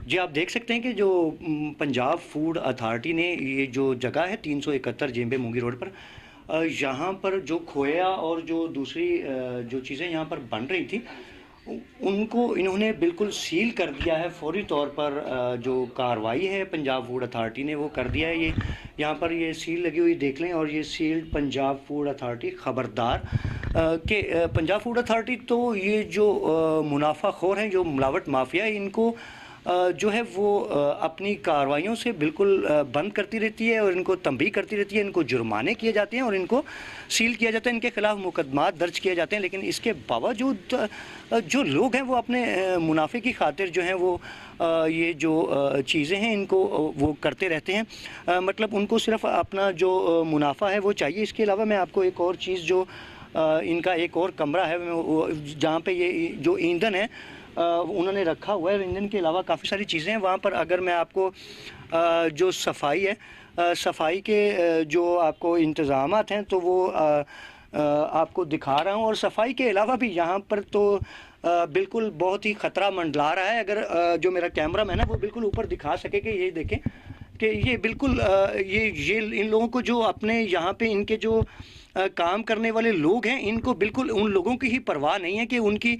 जी, आप देख सकते हैं कि जो पंजाब फूड अथॉरिटी ने ये जो जगह है 371 जेम्बे मूंगी रोड पर, यहाँ पर जो खोया और जो दूसरी जो चीज़ें यहाँ पर बन रही थी उनको इन्होंने बिल्कुल सील कर दिया है। फौरी तौर पर जो कार्रवाई है पंजाब फूड अथॉरिटी ने वो कर दिया है। ये यहाँ पर ये सील लगी हुई देख लें, और ये सील्ड पंजाब फूड अथॉरिटी खबरदार कि पंजाब फूड अथॉरिटी तो ये जो मुनाफाखोर हैं, जो मिलावट माफिया है, इनको जो है वो अपनी कार्रवाइयों से बिल्कुल बंद करती रहती है और इनको तंबीह करती रहती है। इनको जुर्माने किए जाते हैं और इनको सील किया जाता है, इनके खिलाफ मुकदमात दर्ज किए जाते हैं। लेकिन इसके बावजूद जो लोग हैं वो अपने मुनाफे की खातिर जो हैं वो ये जो चीज़ें हैं इनको वो करते रहते हैं। मतलब उनको सिर्फ अपना जो मुनाफा है वो चाहिए। इसके अलावा मैं आपको एक और चीज़, जो इनका एक और कमरा है जहाँ पे ये जो ईंधन है उन्होंने रखा हुआ है, ईंधन के अलावा काफ़ी सारी चीज़ें हैं वहाँ पर। अगर मैं आपको जो सफाई है, सफाई के जो आपको इंतज़ामात हैं तो वो आपको दिखा रहा हूँ। और सफाई के अलावा भी यहाँ पर तो बिल्कुल बहुत ही ख़तरा मंडला रहा है। अगर जो मेरा कैमरा मैन है वो बिल्कुल ऊपर दिखा सके कि ये देखें कि ये बिल्कुल ये इन लोगों को जो अपने यहाँ पे इनके जो काम करने वाले लोग हैं, इनको बिल्कुल उन लोगों की ही परवाह नहीं है कि उनकी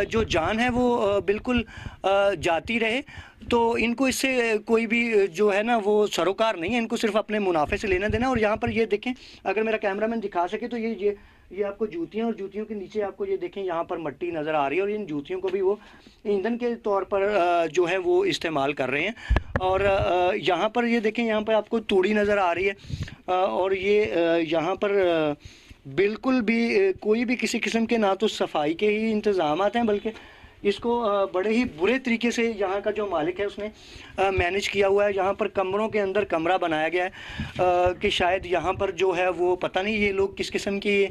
जो जान है वो बिल्कुल जाती रहे। तो इनको इससे कोई भी जो है ना वो सरोकार नहीं है, इनको सिर्फ अपने मुनाफे से लेना देना। और यहाँ पर ये देखें, अगर मेरा कैमरामैन दिखा सके तो ये आपको जूतियाँ, और जूतियों के नीचे आपको ये देखें यहाँ पर मट्टी नज़र आ रही है, और इन जूतियों को भी वो ईंधन के तौर पर जो है वो इस्तेमाल कर रहे हैं। और यहाँ पर ये देखें, यहाँ पर आपको तूड़ी नज़र आ रही है, और ये यहाँ पर बिल्कुल भी कोई भी किसी किस्म के ना तो सफाई के ही इंतज़ामात हैं, बल्कि इसको बड़े ही बुरे तरीके से यहाँ का जो मालिक है उसने मैनेज किया हुआ है। यहाँ पर कमरों के अंदर कमरा बनाया गया है कि शायद यहाँ पर जो है वो पता नहीं ये लोग किस किस्म की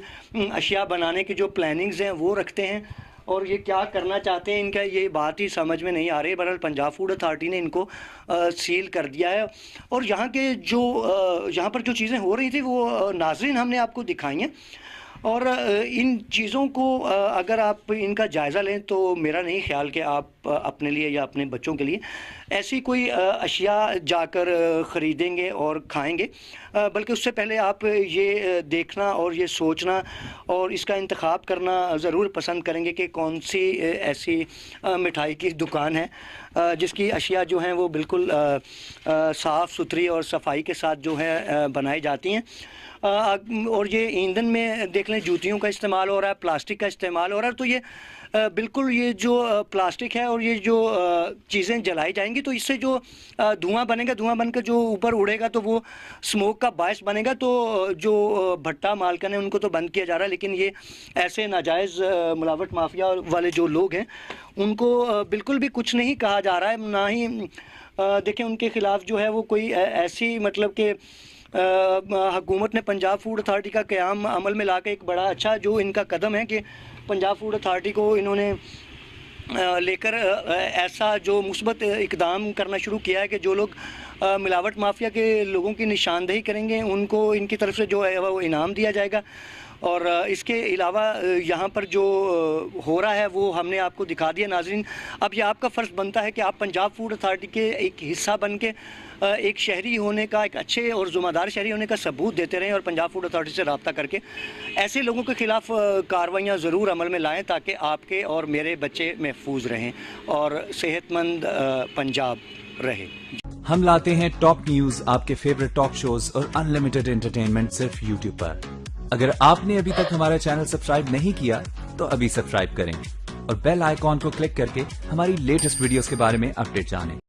अशिया बनाने की जो प्लानिंग्स हैं वो रखते हैं, और ये क्या करना चाहते हैं इनका ये बात ही समझ में नहीं आ रही। बहरहाल पंजाब फूड अथॉरिटी ने इनको सील कर दिया है। और यहाँ के जो यहाँ पर जो चीज़ें हो रही थी वो नाज़रीन हमने आपको दिखाई हैं। और इन चीज़ों को अगर आप इनका जायज़ा लें तो मेरा नहीं ख्याल कि आप अपने लिए या अपने बच्चों के लिए ऐसी कोई अशिया जाकर ख़रीदेंगे और खाएंगे, बल्कि उससे पहले आप ये देखना और ये सोचना और इसका इंतखाब करना ज़रूर पसंद करेंगे कि कौन सी ऐसी मिठाई की दुकान है जिसकी अशिया जो हैं वो बिल्कुल साफ़ सुथरी और सफाई के साथ जो है बनाई जाती हैं। और ये ईंधन में देख लें, जूतियों का इस्तेमाल हो रहा है, प्लास्टिक का इस्तेमाल हो रहा है। तो ये बिल्कुल ये जो प्लास्टिक है और ये जो चीज़ें जलाई जाएंगी तो इससे जो धुआं बनेगा, धुआं बनकर जो ऊपर उड़ेगा तो वो स्मोक का बायस बनेगा। तो जो भट्टा मालकन है उनको तो बंद किया जा रहा है, लेकिन ये ऐसे नाजायज़ मिलावट माफिया वाले जो लोग हैं उनको बिल्कुल भी कुछ नहीं कहा जा रहा है। ना ही देखें उनके ख़िलाफ़ जो है वो कोई ऐसी मतलब कि हुकूमत ने पंजाब फूड अथॉरिटी का क़याम अमल में लाकर एक बड़ा अच्छा जो इनका कदम है कि पंजाब फूड अथॉरिटी को इन्होंने लेकर ऐसा जो मुस्बत इक़दाम करना शुरू किया है कि जो लोग मिलावट माफिया के लोगों की निशानदेही करेंगे उनको इनकी तरफ से जो है वो इनाम दिया जाएगा। और इसके अलावा यहाँ पर जो हो रहा है वो हमने आपको दिखा दिया नाज़रीन। अब ये आपका फ़र्ज़ बनता है कि आप पंजाब फूड अथॉरिटी के एक हिस्सा बन के एक शहरी होने का, एक अच्छे और ज़िम्मेदार शहरी होने का सबूत देते रहें और पंजाब फूड अथॉरिटी से रब्ता करके ऐसे लोगों के ख़िलाफ़ कार्रवाइयाँ ज़रूर अमल में लाएँ ताकि आपके और मेरे बच्चे महफूज रहें और सेहतमंद पंजाब रहे। हम लाते हैं टॉप न्यूज़, आपके फेवरेट टॉक शोज और अनलिमिटेड एंटरटेनमेंट सिर्फ यूट्यूब पर। अगर आपने अभी तक हमारा चैनल सब्सक्राइब नहीं किया तो अभी सब्सक्राइब करें और बेल आइकॉन को क्लिक करके हमारी लेटेस्ट वीडियोस के बारे में अपडेट जानें।